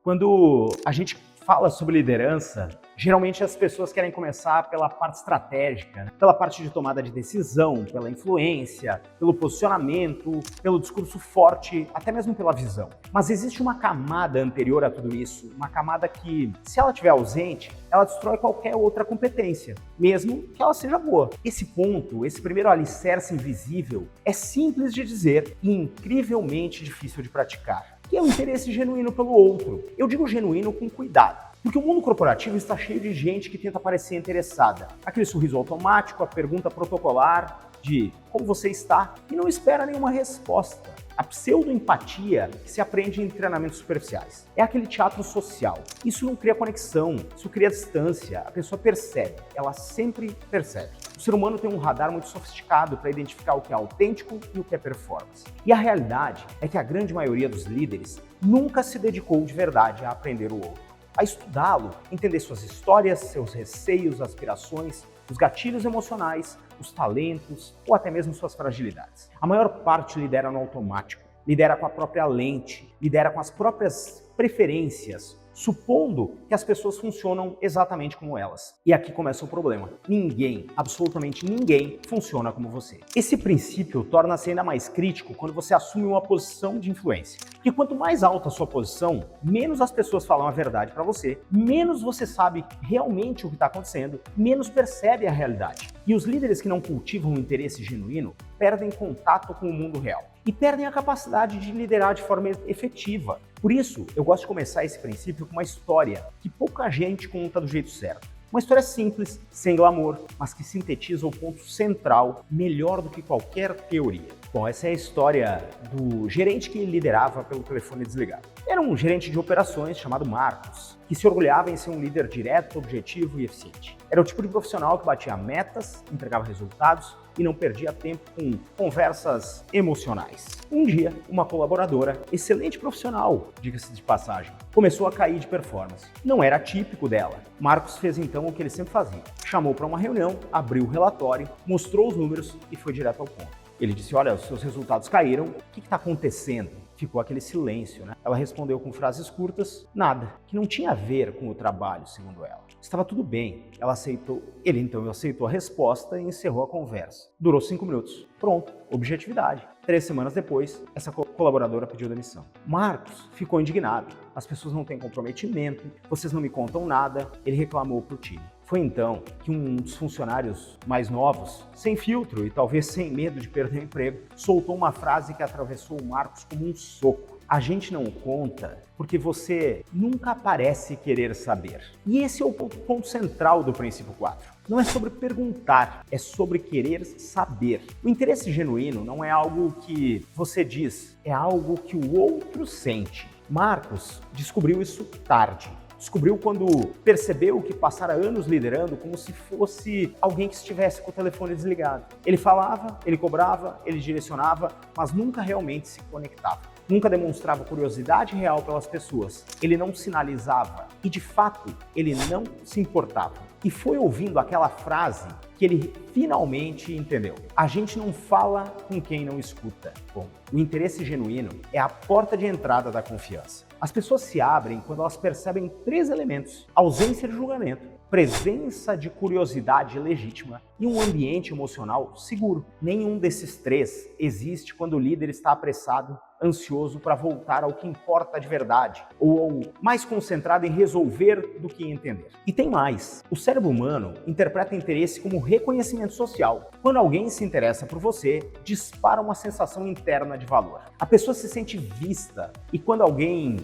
Quando a gente fala sobre liderança, geralmente as pessoas querem começar pela parte estratégica, pela parte de tomada de decisão, pela influência, pelo posicionamento, pelo discurso forte, até mesmo pela visão. Mas existe uma camada anterior a tudo isso, uma camada que, se ela estiver ausente, ela destrói qualquer outra competência, mesmo que ela seja boa. Esse ponto, esse primeiro alicerce invisível, é simples de dizer e incrivelmente difícil de praticar, que é o interesse genuíno pelo outro. Eu digo genuíno com cuidado, porque o mundo corporativo está cheio de gente que tenta parecer interessada. Aquele sorriso automático, a pergunta protocolar de como você está e não espera nenhuma resposta. A pseudo-empatia que se aprende em treinamentos superficiais. É aquele teatro social. Isso não cria conexão, isso cria distância. A pessoa percebe, ela sempre percebe. O ser humano tem um radar muito sofisticado para identificar o que é autêntico e o que é performance. E a realidade é que a grande maioria dos líderes nunca se dedicou de verdade a aprender o outro, a estudá-lo, entender suas histórias, seus receios, aspirações, os gatilhos emocionais, os talentos ou até mesmo suas fragilidades. A maior parte lidera no automático, lidera com a própria lente, lidera com as próprias preferências, supondo que as pessoas funcionam exatamente como elas. E aqui começa o problema. Ninguém, absolutamente ninguém, funciona como você. Esse princípio torna-se ainda mais crítico quando você assume uma posição de influência. Porque quanto mais alta a sua posição, menos as pessoas falam a verdade para você, menos você sabe realmente o que está acontecendo, menos percebe a realidade. E os líderes que não cultivam um interesse genuíno perdem contato com o mundo real e perdem a capacidade de liderar de forma efetiva. Por isso, eu gosto de começar esse princípio com uma história que pouca gente conta do jeito certo. Uma história simples, sem glamour, mas que sintetiza o ponto central melhor do que qualquer teoria. Bom, essa é a história do gerente que liderava pelo telefone desligado. Era um gerente de operações chamado Marcos, que se orgulhava em ser um líder direto, objetivo e eficiente. Era o tipo de profissional que batia metas, entregava resultados e não perdia tempo com conversas emocionais. Um dia, uma colaboradora, excelente profissional, diga-se de passagem, começou a cair de performance. Não era típico dela. Marcos fez então o que ele sempre fazia. Chamou para uma reunião, abriu o relatório, mostrou os números e foi direto ao ponto. Ele disse, olha, os seus resultados caíram, o que está acontecendo? Ficou aquele silêncio, né? Ela respondeu com frases curtas, nada, que não tinha a ver com o trabalho, segundo ela. Estava tudo bem, ela aceitou. Ele então aceitou a resposta e encerrou a conversa. Durou 5 minutos. Pronto, objetividade. 3 semanas depois, essa colaboradora pediu demissão. Marcos ficou indignado. As pessoas não têm comprometimento, vocês não me contam nada. Ele reclamou para o time. Foi então que um dos funcionários mais novos, sem filtro e talvez sem medo de perder o emprego, soltou uma frase que atravessou o Marcos como um soco. A gente não conta porque você nunca parece querer saber. E esse é o ponto central do princípio 4. Não é sobre perguntar, é sobre querer saber. O interesse genuíno não é algo que você diz, é algo que o outro sente. Marcos descobriu isso tarde. Descobriu quando percebeu que passara anos liderando como se fosse alguém que estivesse com o telefone desligado. Ele falava, ele cobrava, ele direcionava, mas nunca realmente se conectava. Nunca demonstrava curiosidade real pelas pessoas. Ele não sinalizava e, de fato, ele não se importava. E foi ouvindo aquela frase que ele finalmente entendeu. A gente não fala com quem não escuta. Bom, o interesse genuíno é a porta de entrada da confiança. As pessoas se abrem quando elas percebem 3 elementos: ausência de julgamento, presença de curiosidade legítima e um ambiente emocional seguro. Nenhum desses 3 existe quando o líder está apressado, ansioso para voltar ao que importa de verdade, ou mais concentrado em resolver do que em entender. E tem mais. O cérebro humano interpreta interesse como reconhecimento social. Quando alguém se interessa por você, dispara uma sensação interna de valor. A pessoa se sente vista e quando alguém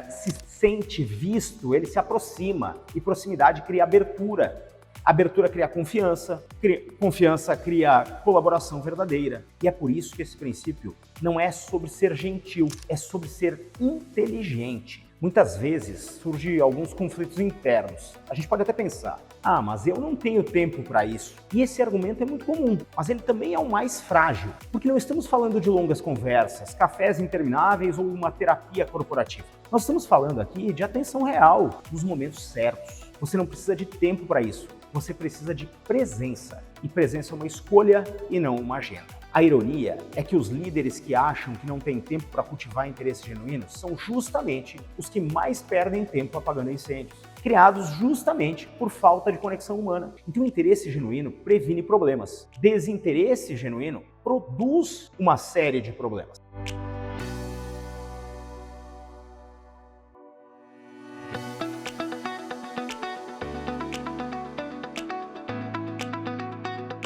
se sente visto, ele se aproxima e proximidade cria abertura. Abertura cria confiança cria colaboração verdadeira. E é por isso que esse princípio não é sobre ser gentil, é sobre ser inteligente. Muitas vezes surgem alguns conflitos internos. A gente pode até pensar, mas eu não tenho tempo para isso. E esse argumento é muito comum, mas ele também é o mais frágil, porque não estamos falando de longas conversas, cafés intermináveis ou uma terapia corporativa. Nós estamos falando aqui de atenção real, nos momentos certos. Você não precisa de tempo para isso, você precisa de presença. E presença é uma escolha e não uma agenda. A ironia é que os líderes que acham que não têm tempo para cultivar interesses genuínos são justamente os que mais perdem tempo apagando incêndios, criados justamente por falta de conexão humana. Então, o interesse genuíno previne problemas. Desinteresse genuíno produz uma série de problemas.